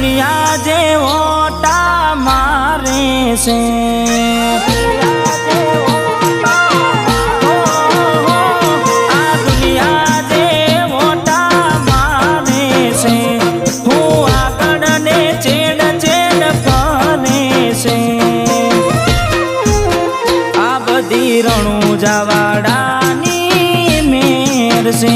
દુનિયા જે ઓટા મારે છે, આ દુનિયા જે ઓટા મારે છે, હું આગળ ને ચેડ ચેડ ફરે છે, આ બધી રણુજાવાડાની મેર છે.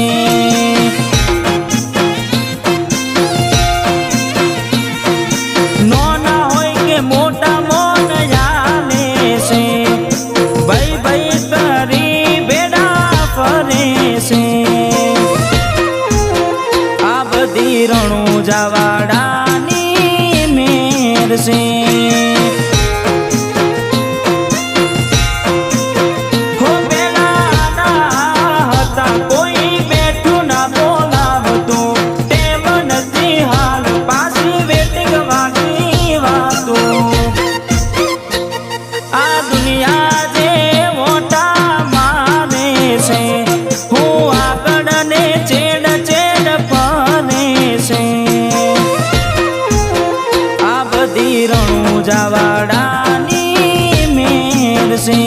રણુજાવાડાની મેર છે. હો પેલા હતા કોઈ બેઠું ના બોલાવતું, તેમ નથી હાલ પાછી વેટિંગ વાગી વાતું. આ દુનિયા જે મોટા મારે છે, હું આગળ ને ચેડ ચેડ ફરે છે, રણુજાવાડાની મેર છે.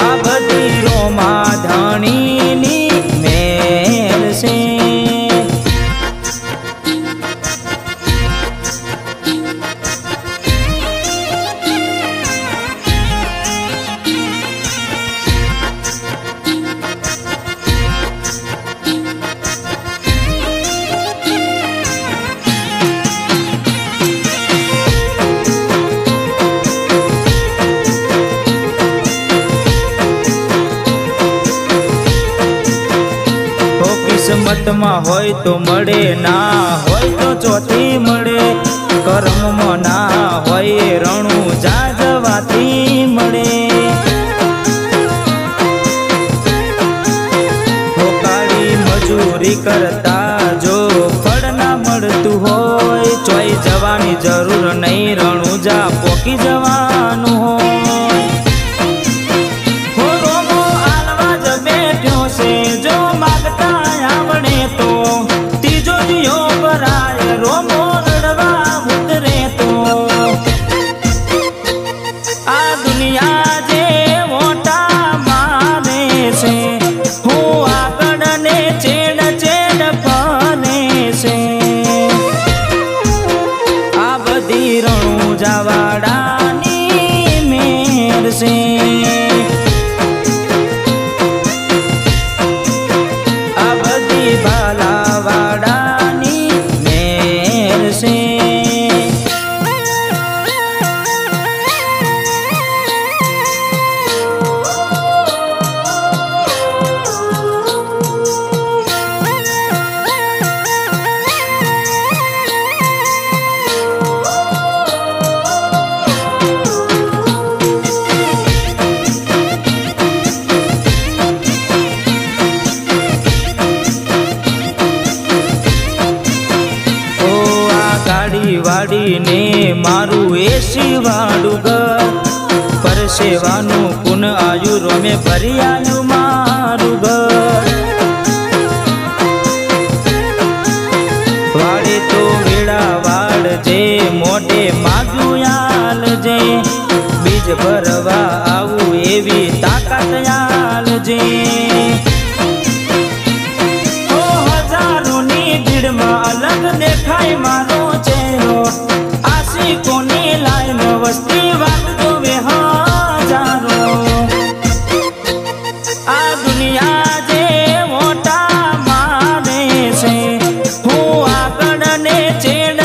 આ બધી રોમા ધણીની મેર છે. કિસ્મતમાં હોય તો મળે, ના હોય તો ચોથી મળે. કર્મમાં ના હોય રણુજા જવાથી મળે. કાળી મજૂરી કરતા જો ફળ ના મળતું હોય, ચોઈ જવાની જરૂર નહીં, રણુજા પોકી જવાનું હોય. રોમો આલવા જ બેઠ્યો છે, જો માગતા તો ત્રીજો દિયો ભરાય, રોમો લડવા ઉતરે તો. આ દુનિયા જે મોટા મારે છે, હું આગળ ને ચેડ ચેડ ફરે છે, આ બધી રણુજાવાડાની મેર છે. ભાલાવાડાની મેર છે. વાડીને મારું એસી વાળું ઘર, પરસેવાનું પુન આયુ રોમે ભરી આયુ મારું ઘર. વાડે તો વેળા વાળજે, મોઢે માગ્યું આલજે, બીજ ભરવા આવું એવી તાકાત આલજે. હજારોની ભીડમાં અલગ દેખાય મારો ચહેરો, આશિકોની લાઈન વસ્તી વાત જોવે હજારો. આ દુનિયા જે મોટા મારે છે, હું આગળ ને ચેડ